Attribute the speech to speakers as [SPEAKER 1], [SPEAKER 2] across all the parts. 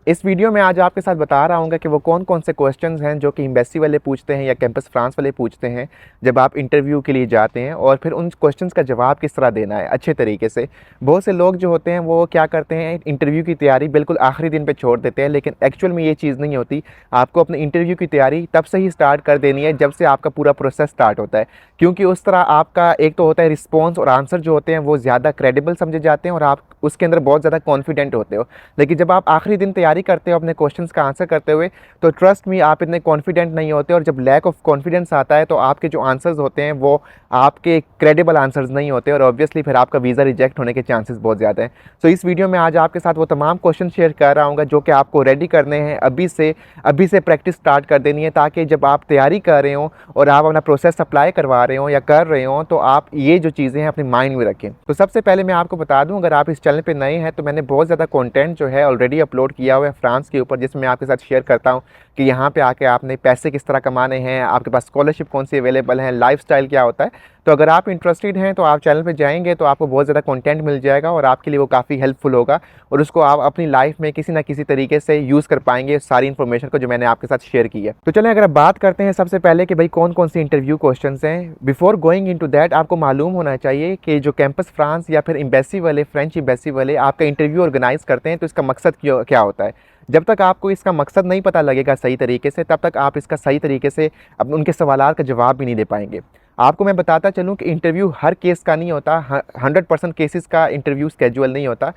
[SPEAKER 1] इस वीडियो में आज आपके साथ बता रहा हूँ कि वो कौन कौन से क्वेश्चंस हैं जो कि एम्बेसी वाले पूछते हैं या कैंपस फ्रांस वाले पूछते हैं जब आप इंटरव्यू के लिए जाते हैं, और फिर उन क्वेश्चंस का जवाब किस तरह देना है अच्छे तरीके से। बहुत से लोग जो होते हैं वो क्या करते हैं, इंटरव्यू की तैयारी बिल्कुल आखिरी दिन पर छोड़ देते हैं, लेकिन एक्चुअल में ये चीज़ नहीं होती। आपको अपने इंटरव्यू की तैयारी तब से ही स्टार्ट कर देनी है जब से आपका पूरा प्रोसेस स्टार्ट होता है, क्योंकि उस तरह आपका एक तो होता है रिस्पॉन्स और आंसर जो होते हैं वो ज़्यादा क्रेडिबल समझे जाते हैं और आप उसके अंदर बहुत ज़्यादा कॉन्फिडेंट होते हो। लेकिन जब आप आखिरी दिन तैयारी करते हो अपने क्वेश्चंस का आंसर करते हुए, तो ट्रस्ट मी आप इतने कॉन्फिडेंट नहीं होते, और जब लैक ऑफ कॉन्फिडेंस आता है तो आपके जो आंसर्स होते हैं वो आपके क्रेडिबल आंसर्स नहीं होते, और ऑब्वियसली फिर आपका वीज़ा रिजेक्ट होने के चांसेस बहुत ज़्यादा हैं। सो इस वीडियो में आज आपके साथ वो तमाम क्वेश्चन शेयर कर रहा हूँ जो कि आपको रेडी करने हैं अभी से प्रैक्टिस स्टार्ट कर देनी है, ताकि जब आप तैयारी कर रहे हो और आप अपना प्रोसेस अप्लाई करवा रहे हो या कर रहे हो तो आप ये जो चीज़ें हैं अपने माइंड में रखें। तो सबसे पहले मैं आपको बता दूं, अगर आप इस चैनल पे नए हैं तो मैंने बहुत ज़्यादा कंटेंट जो है ऑलरेडी अपलोड किया हुआ है फ्रांस के ऊपर, जिसमें मैं आपके साथ शेयर करता हूं कि यहाँ पे आके आपने पैसे किस तरह कमाने हैं, आपके पास स्कॉलरशिप कौन सी अवेलेबल है, लाइफस्टाइल क्या होता है। तो अगर आप इंटरेस्टेड हैं तो आप चैनल पे जाएंगे तो आपको बहुत ज़्यादा कंटेंट मिल जाएगा और आपके लिए वो काफ़ी हेल्पफुल होगा, और उसको आप अपनी लाइफ में किसी ना किसी तरीके से यूज़ कर पाएंगे सारी इन्फॉर्मेशन को जो मैंने आपके साथ शेयर की है। तो चलें अगर बात करते हैं सबसे पहले कि भाई कौन कौन सी इंटरव्यू क्वेश्चंस हैं। बिफोर गोइंग इनटू दैट आपको मालूम होना चाहिए कि जो कैंपस फ्रांस या फिर एम्बेसी वाले, फ्रेंच एम्बेसी वाले आपका इंटरव्यू ऑर्गेनाइज करते हैं तो इसका मकसद क्या होता है। जब तक आपको इसका मकसद नहीं पता लगेगा सही तरीके से, तब तक आप इसका सही तरीके से उनके सवालात का जवाब भी नहीं दे पाएंगे। आपको मैं बताता चलूँ कि इंटरव्यू हर केस का नहीं होता, 100% केसेस का इंटरव्यू स्केड्यूल नहीं होता।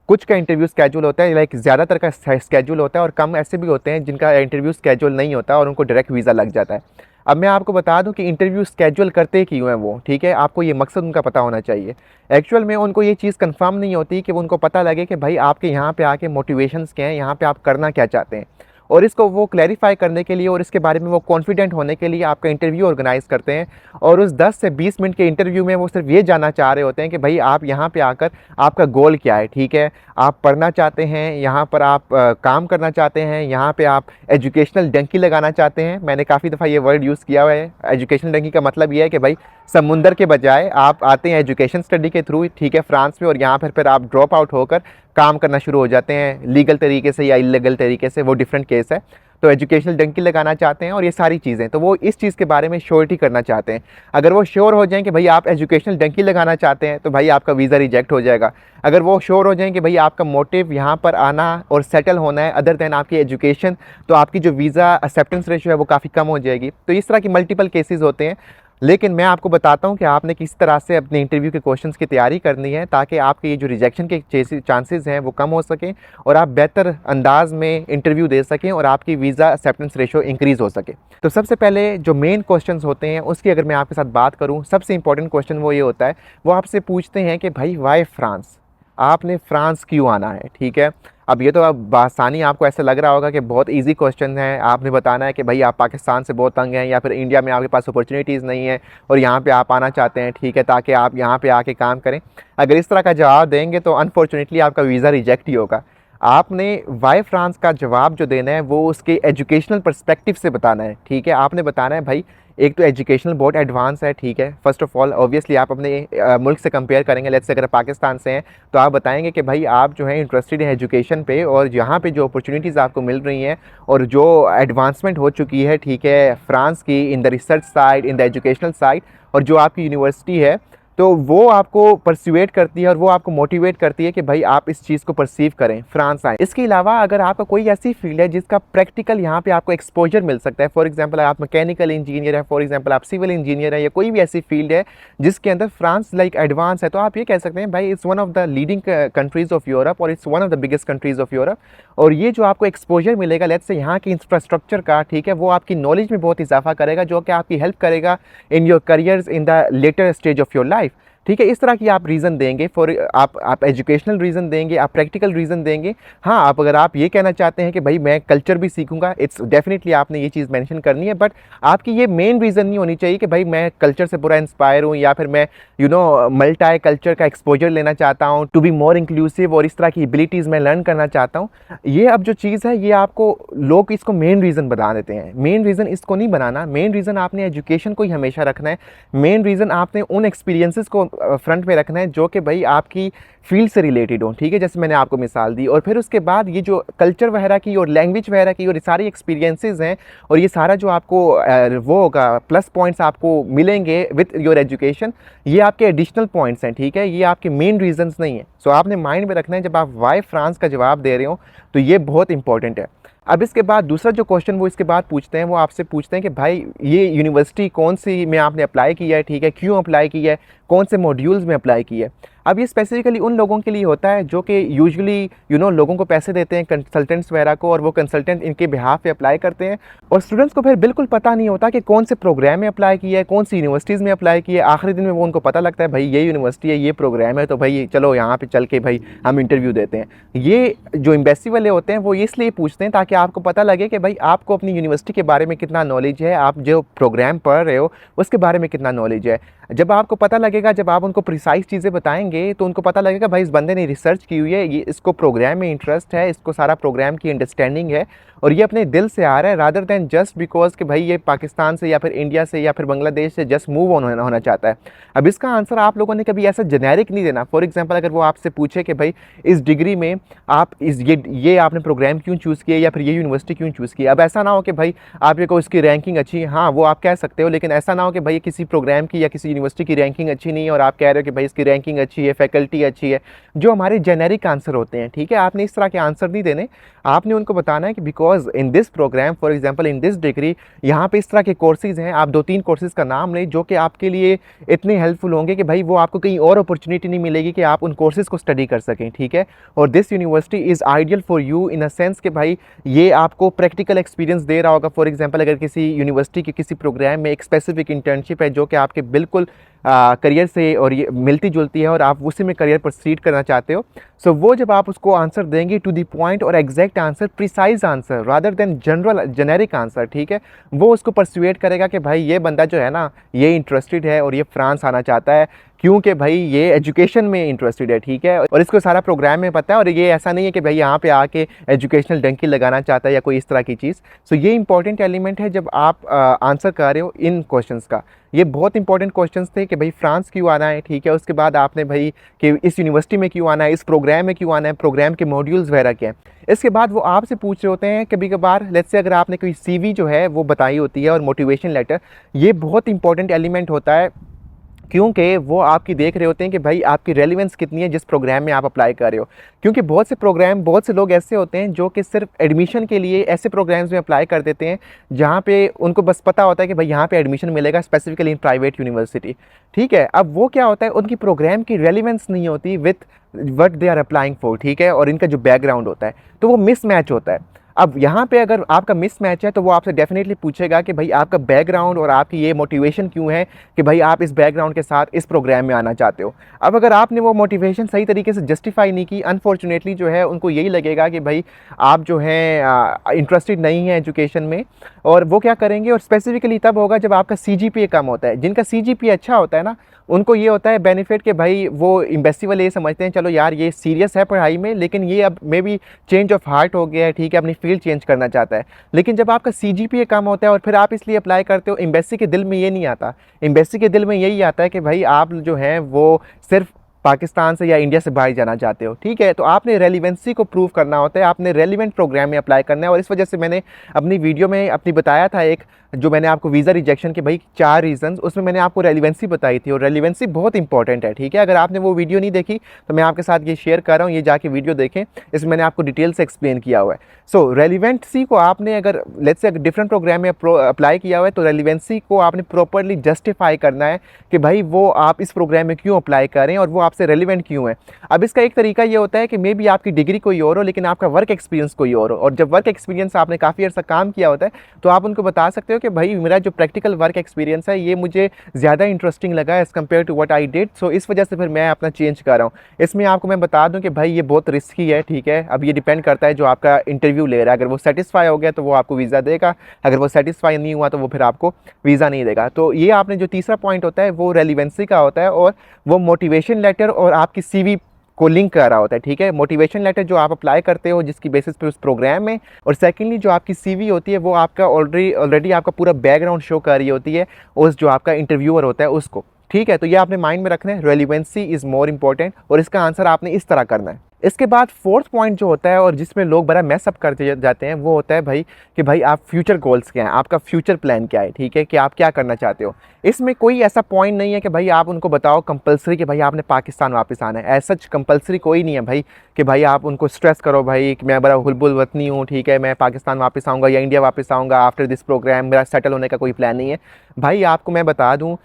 [SPEAKER 1] कुछ का इंटरव्यू स्केड्यूल होता है, लाइक ज़्यादातर का स्केड्यूल होता है, और कम ऐसे भी होते हैं जिनका इंटरव्यू स्केड्यूल नहीं होता और उनको डायरेक्ट वीज़ा लग जाता है। अब मैं आपको बता दूं कि इंटरव्यू स्केड्यूल करते क्यों हैं वो, ठीक है, आपको ये मकसद उनका पता होना चाहिए। एक्चुअल में उनको ये चीज़ कंफर्म नहीं होती कि उनको पता लगे कि भाई आपके यहाँ पे आके मोटिवेशंस क्या हैं, यहाँ पे आप करना क्या चाहते हैं, और इसको वो क्लैरिफाई करने के लिए और इसके बारे में वो कॉन्फिडेंट होने के लिए आपका इंटरव्यू ऑर्गेनाइज करते हैं। और उस 10 से 20 मिनट के इंटरव्यू में वो सिर्फ ये जानना चाह रहे होते हैं कि भाई आप यहाँ पे आकर आपका गोल क्या है, ठीक है, आप पढ़ना चाहते हैं, यहाँ पर आप काम करना चाहते हैं, यहाँ पे आप एजुकेशनल डंकी लगाना चाहते हैं। मैंने काफ़ी दफ़ा ये वर्ड यूज़ किया हुआ है। एजुकेशनल डंकी का मतलब ये है कि भाई समुंदर के बजाय आप आते हैं एजुकेशन स्टडी के थ्रू, ठीक है, फ्रांस में, और यहाँ फिर आप ड्रॉप आउट होकर काम करना शुरू हो जाते हैं लीगल तरीके से या इलीगल तरीके से, वो डिफरेंट केस है। तो एजुकेशनल डंकी लगाना चाहते हैं और ये सारी चीज़ें, तो वो इस चीज़ के बारे में श्योरिटी करना चाहते हैं। अगर वो श्योर हो जाएं कि भाई आप एजुकेशनल डंकी लगाना चाहते हैं तो भाई आपका वीज़ा रिजेक्ट हो जाएगा। अगर वो श्योर हो जाएं कि भाई आपका मोटिव यहाँ पर आना और सेटल होना है अदर देन आपकी एजुकेशन, तो आपकी जो वीज़ा एक्सेप्टेंस रेशियो है वो काफ़ी कम हो जाएगी। तो इस तरह की मल्टीपल केसेस होते हैं, लेकिन मैं आपको बताता हूं कि आपने किस तरह से अपने इंटरव्यू के क्वेश्चंस की तैयारी करनी है, ताकि आपके ये जो रिजेक्शन के चांसेस हैं वो कम हो सकें और आप बेहतर अंदाज में इंटरव्यू दे सकें और आपकी वीज़ा एक्सेप्टेंस रेशो इंक्रीज़ हो सके। तो सबसे पहले जो मेन क्वेश्चंस होते हैं उसकी अगर मैं आपके साथ बात करूँ, सबसे इंपॉर्टेंट क्वेश्चन वो ये होता है, वो आपसे पूछते हैं कि भाई वाई फ्रांस, आपने फ्रांस क्यों आना है, ठीक है। अब ये तो अब बासानी आपको ऐसा लग रहा होगा कि बहुत इजी क्वेश्चन है, आपने बताना है कि भाई आप पाकिस्तान से बहुत तंग हैं या फिर इंडिया में आपके पास अपॉर्चुनिटीज़ नहीं है और यहाँ पे आप आना चाहते हैं, ठीक है, ताकि आप यहाँ पे आके काम करें। अगर इस तरह का जवाब देंगे तो अनफॉर्चुनेटली आपका वीज़ा रिजेक्ट ही होगा। आपने वाई फ्रांस का जवाब जो देना है वो उसके एजुकेशनल पर्सपेक्टिव से बताना है, ठीक है। आपने बताना है भाई एक तो एजुकेशनल बहुत एडवांस है, ठीक है, फर्स्ट ऑफ ऑल ऑब्वियसली आप अपने मुल्क से कंपेयर करेंगे। लेट्स से अगर पाकिस्तान से हैं तो आप बताएंगे कि भाई आप जो है इंटरेस्टेड हैं एजुकेशन पे, और यहाँ पे जो अपॉर्चुनिटीज़ आपको मिल रही हैं और जो एडवांसमेंट हो चुकी है, ठीक है, फ्रांस की in the research side, in the educational side, और जो आपकी यूनिवर्सिटी है तो वो आपको परस्यूएट करती है और वो आपको मोटिवेट करती है कि भाई आप इस चीज़ को परसीव करें, फ्रांस आएँ। इसके अलावा अगर आपका कोई ऐसी फील्ड है जिसका प्रैक्टिकल यहाँ पे आपको एक्सपोजर मिल सकता है, फॉर एग्जांपल आप मैकेनिकल इंजीनियर है, फॉर एग्जांपल आप सिविल इंजीनियर है, या कोई भी ऐसी फील्ड है जिसके अंदर फ्रांस लाइक एडवांस है, तो आप ये कह सकते हैं भाई it's one of the leading countries of Europe और it's one of the biggest countries of Europe. और ये जो आपको एक्सपोजर मिलेगा लेट्स से यहाँ की इंफ्रास्ट्रक्चर का, ठीक है, वो आपकी नॉलेज में बहुत इजाफा करेगा, जो कि आपकी हेल्प करेगा in your careers in the later stage of your life, ठीक है। इस तरह की आप रीज़न देंगे, फॉर आप एजुकेशनल रीज़न देंगे, आप प्रैक्टिकल रीज़न देंगे। हाँ, आप अगर आप ये कहना चाहते हैं कि भाई मैं कल्चर भी सीखूंगा, इट्स डेफिनेटली आपने ये चीज़ मेंशन करनी है, बट आपकी ये मेन रीज़न नहीं होनी चाहिए कि भाई मैं कल्चर से पूरा इंस्पायर हूँ या फिर मैं मल्टी कल्चर का एक्सपोजर लेना चाहता हूँ टू बी मोर इंक्लूसिव और इस तरह की एबिलिटीज़ मैं लर्न करना चाहता हूँ। ये अब जो चीज़ है ये आपको लोग इसको मेन रीज़न बना देते हैं। मेन रीज़न इसको नहीं बनाना, मेन रीज़न आपने एजुकेशन को ही हमेशा रखना है। मेन रीज़न आपने उन एक्सपीरियंसेस को फ्रंट में रखना है जो कि भाई आपकी फील्ड से रिलेटेड हो, ठीक है, जैसे मैंने आपको मिसाल दी। और फिर उसके बाद ये जो कल्चर वगैरह की और लैंग्वेज वगैरह की और ये सारी एक्सपीरियंसेस हैं और ये सारा जो आपको वो होगा प्लस पॉइंट्स आपको मिलेंगे विथ योर एजुकेशन, ये आपके एडिशनल पॉइंट्स हैं, ठीक है, ये आपके मेन रीजंस नहीं है। सो आपने माइंड में रखना है जब आप वाई फ्रांस का जवाब दे रहे हो तो ये बहुत इंपॉर्टेंट है। अब इसके बाद दूसरा जो क्वेश्चन वो इसके बाद पूछते हैं, वो आपसे पूछते हैं कि भाई ये यूनिवर्सिटी कौन सी में आपने अप्लाई किया है, ठीक है, क्यों अप्लाई किया है, कौन से मॉड्यूल्स में अप्लाई किया है। अब ये स्पेसिफिकली उन लोगों के लिए होता है जो कि यूजुअली लोगों को पैसे देते हैं कंसल्टेंट्स वगैरह को, और वो कंसल्टेंट इनके बिहाफ पे अप्लाई करते हैं, और स्टूडेंट्स को फिर बिल्कुल पता नहीं होता कि कौन से प्रोग्राम में अप्लाई किया है, कौन सी यूनिवर्सिटीज़ में अप्लाई किया है। आखिरी दिन में वो उनको पता लगता है भाई ये यूनिवर्सिटी है, ये प्रोग्राम है, तो भाई चलो यहाँ पर चल के भाई हम इंटरव्यू देते हैं। ये जो एम्बेसी वाले होते हैं वो इसलिए पूछते हैं ताकि आपको पता लगे कि भाई आपको अपनी यूनिवर्सिटी के बारे में कितना नॉलेज है, आप जो प्रोग्राम पढ़ रहे हो उसके बारे में कितना नॉलेज है। जब आपको पता लगेगा, जब आप उनको प्रिसाइज चीज़ें बताएंगे तो उनको पता लगेगा भाई इस बंदे ने रिसर्च की हुई है, ये इसको प्रोग्राम में इंटरेस्ट है, इसको सारा प्रोग्राम की अंडरस्टैंडिंग है और ये अपने दिल से आ रहा है, रादर दैन जस्ट बिकॉज कि भाई ये पाकिस्तान से या फिर इंडिया से या फिर बांग्लादेश से जस्ट मूव ऑन होना चाहता है। अब इसका आंसर आप लोगों ने कभी ऐसा जेनेरिक नहीं देना। फॉर एग्जांपल अगर वो आपसे पूछे कि भाई इस डिग्री में आप ये आपने प्रोग्राम क्यों चूज़ किया या फिर ये यूनिवर्सिटी क्यों चूज़ की, अब ऐसा ना हो कि भाई आप ये को इसकी रैंकिंग अच्छी है, हाँ वो आप कह सकते हो, लेकिन ऐसा ना हो कि भाई किसी प्रोग्राम की या किसी यूनिवर्सिटी की रैंकिंग अच्छी नहीं है और आप कह रहे हो कि भाई इसकी रैंकिंग अच्छी है, फैकल्टी अच्छी है, जो हमारे जेनेरिक आंसर होते हैं, ठीक है। आपने इस तरह के आंसर नहीं देने, आपने उनको बताना है कि because in this program for example in this degree यहाँ पे इस तरह के कोर्सेज हैं, आप 2-3 कोर्सेज का नाम लें जो कि आपके लिए इतने हेल्पफुल होंगे कि भाई वो आपको कहीं और अपॉर्चुनिटी नहीं मिलेगी कि आप उन कोर्सेज को स्टडी कर सकें, ठीक है। और this university is ideal for you in a sense कि भाई ये आपको प्रैक्टिकल एक्सपीरियंस दे रहा होगा। फॉर एग्जांपल अगर किसी यूनिवर्सिटी के किसी प्रोग्राम में एक स्पेसिफिक इंटर्नशिप है जो कि आपके बिल्कुल करियर से और ये मिलती जुलती है और आप उसी में करियर प्रोसीड करना चाहते हो, सो वो जब आप उसको आंसर देंगे टू द पॉइंट और exact answer, precise answer rather than general generic answer, ठीक है, वो उसको परसुएट करेगा कि भाई ये बंदा जो है ना ये इंटरेस्टेड है और ये फ्रांस आना चाहता है क्योंकि भाई ये एजुकेशन में इंटरेस्टेड है, ठीक है, और इसको सारा प्रोग्राम में पता है और ये ऐसा नहीं है कि भाई यहाँ पे आके एजुकेशनल डंकी लगाना चाहता है या कोई इस तरह की चीज़। सो ये इंपॉर्टेंट एलिमेंट है जब आप आंसर कर रहे हो इन क्वेश्चंस का। ये बहुत इंपॉर्टेंट क्वेश्चंस थे कि भाई फ्रांस क्यों आना है, ठीक है, उसके बाद आपने भाई कि इस यूनिवर्सिटी में क्यों आना है, इस प्रोग्राम में क्यों आना है, प्रोग्राम के मॉड्यूल्स वगैरह क्या हैं। इसके बाद वो आपसे पूछ रहे होते हैं कभी कभार, लेट्स से अगर आपने कोई CV जो है वो बताई होती है और मोटिवेशन लेटर, ये बहुत इंपॉर्टेंट एलिमेंट होता है क्योंकि वो आपकी देख रहे होते हैं कि भाई आपकी रेलिवेंस कितनी है जिस प्रोग्राम में आप अप्लाई कर रहे हो। क्योंकि बहुत से प्रोग्राम, बहुत से लोग ऐसे होते हैं जो कि सिर्फ एडमिशन के लिए ऐसे प्रोग्राम्स में अप्लाई कर देते हैं जहाँ पे उनको बस पता होता है कि भाई यहाँ पे एडमिशन मिलेगा स्पेसिफिकली इन प्राइवेट यूनिवर्सिटी, ठीक है। अब वो क्या होता है, उनकी प्रोग्राम की रेलिवेंस नहीं होती with what they are applying for, ठीक है, और इनका जो बैकग्राउंड होता है तो वो मिसमैच होता है। अब यहाँ पे अगर आपका मिसमैच है तो वो आपसे डेफिनेटली पूछेगा कि भाई आपका बैकग्राउंड और आपकी ये मोटिवेशन क्यों है कि भाई आप इस बैकग्राउंड के साथ इस प्रोग्राम में आना चाहते हो। अब अगर आपने वो मोटिवेशन सही तरीके से जस्टिफाई नहीं की, अनफॉर्चुनेटली जो है उनको यही लगेगा कि भाई आप जो हैं इंटरेस्टेड नहीं है एजुकेशन में, और वो क्या करेंगे, और स्पेसिफिकली तब होगा जब आपका CGPA कम होता है। जिनका CGPA अच्छा होता है ना उनको ये होता है बेनिफिट कि भाई वो एम्बेसी वाले ये समझते हैं चलो यार ये सीरियस है पढ़ाई में, लेकिन ये अब may be change of heart हो गया है, ठीक है, अपनी फील्ड चेंज करना चाहता है। लेकिन जब आपका CGPA कम होता है और फिर आप इसलिए अप्लाई करते हो, एम्बेसी के दिल में ये नहीं आता। एम्बेसी के दिल में यही आता है कि भाई आप जो हैं वो सिर्फ पाकिस्तान से या इंडिया से बाहर जाना चाहते हो, ठीक है। तो आपने रेलिवेंसी को प्रूव करना होता है, आपने रेलिवेंट प्रोग्राम में अप्लाई करना है। और इस वजह से मैंने अपनी वीडियो में अपनी बताया था एक, जो मैंने आपको वीज़ा रिजेक्शन के भाई 4 रीज़न्स, उसमें मैंने आपको रेलिवेंसी बताई थी और रेलिवेंसी बहुत इंपॉर्टेंट है, ठीक है। अगर आपने वो वीडियो नहीं देखी तो मैं आपके साथ ये शेयर कर रहा हूँ, ये जाके वीडियो देखें, इसमें मैंने आपको डिटेल से एक्सप्लेन किया हुआ है। सो रेलिवेंसी को आपने अगर लेट्स से अगर डिफरेंट प्रोग्राम में अप्लाई किया हुआ है तो रेलिवेंसी को आपने प्रॉपरली जस्टिफाई करना है कि भाई वो आप इस प्रोग्राम में क्यों अप्लाई करें और वो आपसे रेलिवेंट क्यों है। अब इसका एक तरीका ये होता है कि मे बी आपकी डिग्री कोई और हो लेकिन आपका वर्क एक्सपीरियंस कोई और हो, और जब वर्क एक्सपीरियंस आपने काफ़ी अर्सा काम किया होता है तो आप उनको बता सकते हो कि भाई मेरा जो प्रैक्टिकल वर्क एक्सपीरियंस है ये मुझे ज़्यादा इंटरेस्टिंग लगा as compare to what I did, so इस वजह से फिर मैं अपना चेंज कर रहा हूँ। इसमें आपको मैं बता दूँ कि भाई ये बहुत रिस्की है, ठीक है। अब ये डिपेंड करता है जो आपका इंटरव्यू ले रहा है, अगर वो सेटिस्फाई हो गया तो वो आपको वीज़ा देगा, अगर वो सेटिस्फाई नहीं हुआ तो वो फिर आपको वीज़ा नहीं देगा। तो ये आपने जो तीसरा पॉइंट होता है वो रेलिवेंसी का होता है, और वो मोटिवेशन लेटर और आपकी CV को लिंक कर रहा होता है, ठीक है। मोटिवेशन लेटर जो आप अप्लाई करते हो जिसकी बेसिस पे उस प्रोग्राम में, और सेकेंडली जो आपकी CV होती है वो आपका ऑलरेडी आपका पूरा बैकग्राउंड शो कर रही होती है उस जो आपका इंटरव्यूअर होता है उसको, ठीक है, तो ये आपने माइंड में रखना है, रेलिवेंसी इज़ मोर इंपॉर्टेंट, और इसका आंसर आपने इस तरह करना है। इसके बाद फोर्थ पॉइंट जो होता है और जिसमें लोग बड़ा मैसअप करते जाते हैं, वो होता है भाई कि भाई आप फ्यूचर गोल्स क्या हैं, आपका फ्यूचर प्लान क्या है, ठीक है, कि आप क्या करना चाहते हो। इसमें कोई ऐसा पॉइंट नहीं है कि भाई आप उनको बताओ कंपलसरी कि भाई आपने पाकिस्तान वापस आना है, ऐसा कंपलसरी कोई नहीं है भाई कि भाई आप उनको स्ट्रेस करो भाई कि मैं बड़ा हुलबुल वतनी हूँ, ठीक है, मैं पाकिस्तान वापस आऊँगा या इंडिया वापस आऊँगा आफ्टर दिस प्रोग्राम, मेरा सेटल होने का कोई प्लान नहीं है। भाई आपको मैं बता दूँ,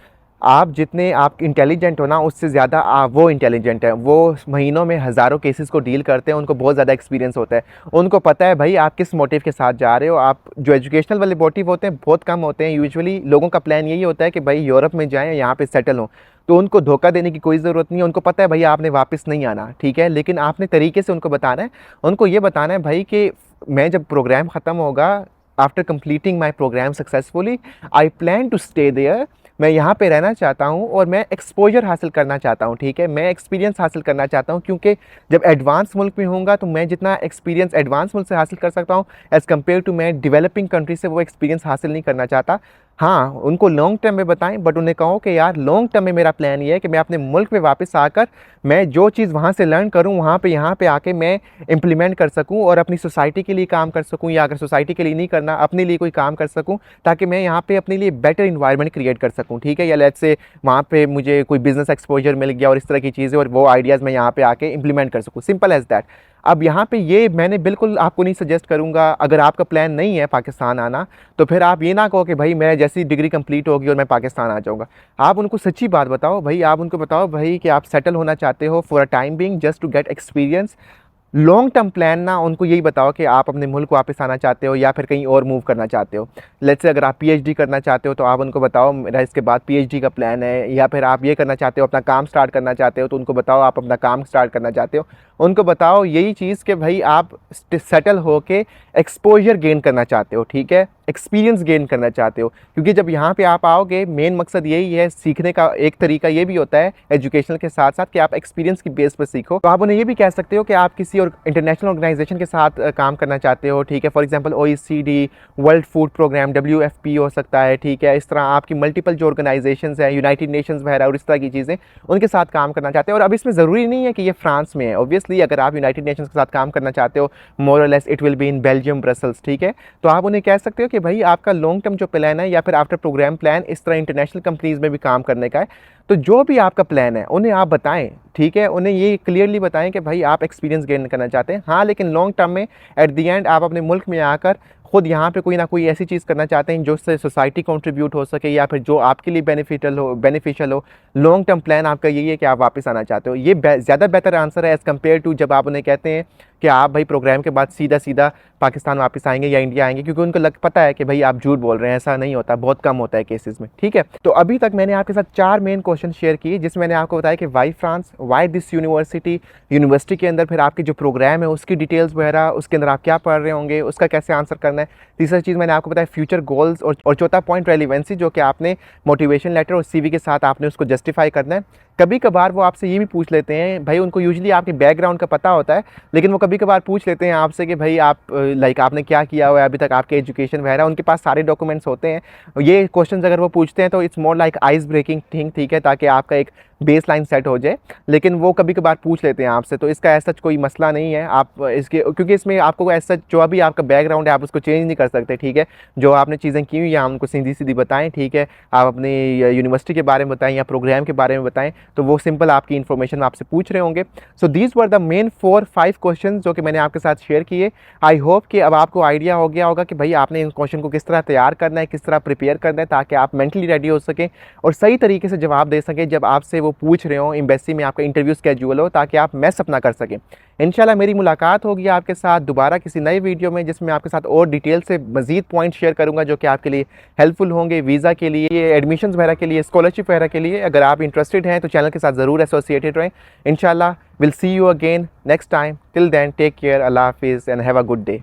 [SPEAKER 1] आप जितने आप इंटेलिजेंट हो ना, उससे ज़्यादा वो इंटेलिजेंट है, वो महीनों में हज़ारों केसेस को डील करते हैं, उनको बहुत ज़्यादा एक्सपीरियंस होता है, उनको पता है भाई आप किस मोटिव के साथ जा रहे हो। आप जो एजुकेशनल वाले मोटिव होते हैं बहुत कम होते हैं, यूजुअली लोगों का प्लान यही होता है कि भाई यूरोप में जाएँ, यहाँ पे सेटल हों, तो उनको धोखा देने की कोई ज़रूरत नहीं है, उनको पता है भाई आपने वापस नहीं आना, ठीक है, लेकिन आपने तरीके से उनको बताना है, उनको ये बताना है भाई कि मैं जब प्रोग्राम ख़त्म होगा, after completing my program successfully, I plan to stay there, मैं यहाँ पे रहना चाहता हूँ और मैं एक्सपोजर हासिल करना चाहता हूँ, ठीक है, मैं एक्सपीरियंस हासिल करना चाहता हूँ, क्योंकि जब एडवांस मुल्क में होऊंगा तो मैं जितना एक्सपीरियंस एडवांस मुल्क से हासिल कर सकता हूँ एज़ कम्पेयर टू मैं डेवलपिंग कंट्री से वो एक्सपीरियंस हासिल नहीं करना चाहता। हाँ, उनको लॉन्ग टर्म में बताएं, बट उन्हें कहो कि यार लॉन्ग टर्म में मेरा प्लान ये है कि मैं अपने मुल्क में वापस आकर मैं जो चीज़ वहाँ से लर्न करूँ वहाँ पे यहाँ पे आके मैं इम्प्लीमेंट कर सकूँ और अपनी सोसाइटी के लिए काम कर सकूँ, या अगर सोसाइटी के लिए नहीं करना अपने लिए कोई काम कर सकूँ, ताकि मैं यहाँ पे अपने लिए बेटर इन्वायरमेंट क्रिएट कर सकूँ, ठीक है, या लेट्स से वहाँ पे मुझे कोई बिजनेस एक्सपोजर मिल गया और इस तरह की चीज़ें और वो आइडियाज़ मैं यहाँ पे आके इम्प्लीमेंट कर सकूँ, सिंपल एज़ दैट। अब यहाँ पे ये मैंने बिल्कुल आपको नहीं सजेस्ट करूँगा, अगर आपका प्लान नहीं है पाकिस्तान आना, तो फिर आप ये ना कहो कि भाई मेरा जैसी डिग्री कंप्लीट होगी और मैं पाकिस्तान आ जाऊँगा। आप उनको सच्ची बात बताओ भाई, आप उनको बताओ भाई कि आप सेटल होना चाहते हो for a time being, just to get experience. Long term plan ना उनको यही बताओ कि आप अपने मुल्क वापस आना चाहते हो या फिर कहीं और मूव करना चाहते हो। लेट्स से अगर आप पीएचडी करना चाहते हो तो आप उनको बताओ मेरा इसके बाद पीएचडी का प्लान है, या फिर आप ये करना चाहते हो अपना काम स्टार्ट करना चाहते हो तो उनको बताओ आप अपना काम स्टार्ट करना चाहते हो। उनको बताओ यही चीज़ कि भाई आप सेटल होके एक्सपोजर गेन करना चाहते हो, ठीक है, एक्सपीरियंस गेन करना चाहते हो, क्योंकि जब यहाँ पे आप आओगे मेन मकसद यही है सीखने का। एक तरीका ये भी होता है एजुकेशनल के साथ साथ कि आप एक्सपीरियंस की बेस पर सीखो। तो आप उन्हें ये भी कह सकते हो कि आप किसी और इंटरनेशनल ऑर्गेनाइजेशन के साथ काम करना चाहते हो, ठीक है, for example OECD, world food program, WFP हो सकता है, ठीक है, इस तरह आपकी मल्टीपल जो ऑर्गेनाइजेशंस है, यूनाइटेड नेशंस वगैरह और इस तरह की चीज़ें, उनके साथ काम करना चाहते हो। और अब इसमें ज़रूरी नहीं है कि ये फ्रांस में है, ऑब्वियसली अगर आप यूनाइटेड नेशंस के साथ काम करना चाहते हो मोर और less it will be in Belgium, Brussels, ठीक है, तो आप उन्हें कह सकते हो कि भाई आपका लॉन्ग टर्म जो प्लान है या फिर आफ्टर प्रोग्राम प्लान इस तरह इंटरनेशनल कंपनीज़ में भी काम करने का है। तो जो भी आपका प्लान है उन्हें आप बताएं, ठीक है, उन्हें ये क्लियरली बताएं कि भाई आप एक्सपीरियंस गेन करना चाहते हैं, हाँ, लेकिन लॉन्ग टर्म में एट द एंड आप अपने मुल्क में आकर खुद यहाँ पे कोई ना कोई ऐसी चीज़ करना चाहते हैं जो उससे सोसाइटी कंट्रीब्यूट हो सके या फिर जो आपके लिए बेनिफिशियल हो। लॉन्ग टर्म प्लान आपका यही है कि आप वापस आना चाहते हो। ये ज़्यादा बेहतर आंसर है एज़ कम्पेयर टू जब आप उन्हें कहते हैं कि आप भाई प्रोग्राम के बाद सीधा सीधा पाकिस्तान वापस आएंगे या इंडिया आएंगे, क्योंकि उनको पता है कि भाई आप झूठ बोल रहे हैं। ऐसा नहीं होता, बहुत कम होता है केसेस में, ठीक है। तो अभी तक मैंने आपके साथ 4 मेन क्वेश्चन शेयर किए, जिसमें मैंने आपको बताया कि why France, why this university के अंदर फिर आपके जो प्रोग्राम है उसकी डिटेल्स वगैरह, उसके अंदर आप क्या पढ़ रहे होंगे, उसका कैसे आंसर करना है। तीसरा चीज़ मैंने आपको बताया फ्यूचर गोल्स, और चौथा पॉइंट रेलिवेंसी, जो कि आपने मोटिवेशन लेटर और CV के साथ आपने उसको जस्टिफाई करना है। कभी कभार वो आपसे ये भी पूछ लेते हैं भाई, उनको यूजुअली आपके बैकग्राउंड का पता होता है, लेकिन वो कभी कभार पूछ लेते हैं आपसे कि भाई आप लाइक आपने क्या किया हुआ है अभी तक, आपके एजुकेशन वगैरह, उनके पास सारे डॉक्यूमेंट्स होते हैं। ये क्वेश्चंस अगर वो पूछते हैं तो it's more like ice breaking thing, ठीक है, ताकि आपका एक बेस लाइन सेट हो जाए, लेकिन वो कभी कभार पूछ लेते हैं आपसे, तो इसका ऐसा कोई मसला नहीं है। आप इसके, क्योंकि इसमें आपको ऐसा जो भी आपका बैकग्राउंड है आप उसको चेंज नहीं कर सकते, ठीक है, जो आपने चीज़ें की हुई हैं उनको सीधी सीधी बताएं, ठीक है, आप अपनी यूनिवर्सिटी के बारे में बताएं या प्रोग्राम के बारे में बताएं, तो वो सिंपल आपकी इन्फॉर्मेशन आपसे पूछ रहे होंगे। So these were the main 4-5 question जो कि मैंने आपके साथ शेयर किए। आई होप कि अब आपको आइडिया हो गया होगा कि भाई आपने इन क्वेश्चन को किस तरह तैयार करना है, किस तरह प्रिपेयर करना है, ताकि आप मेंटली रेडी हो सकें और सही तरीके से जवाब दे सकें जब आपसे वो पूछ रहे हो, एम्बेसी में आपका इंटरव्यू स्केड्यूल हो, ताकि आप मैस अप ना कर सकें। इंशाल्लाह मेरी मुलाकात होगी आपके साथ दोबारा किसी नए वीडियो में, जिसमें आपके साथ और डिटेल से मजीद पॉइंट शेयर करूंगा जो कि आपके लिए हेल्पफुल होंगे, वीज़ा के लिए, एडमिशन्स वगैरह के लिए, स्कॉलरशिप वगैरह के लिए। अगर आप इंटरेस्टेड हैं तो चैनल के साथ ज़रूर एसोसिएटेड रहें। इंशाल्लाह will see you again next time. Till then take care, अल्लाह हाफिज़ and have a good day.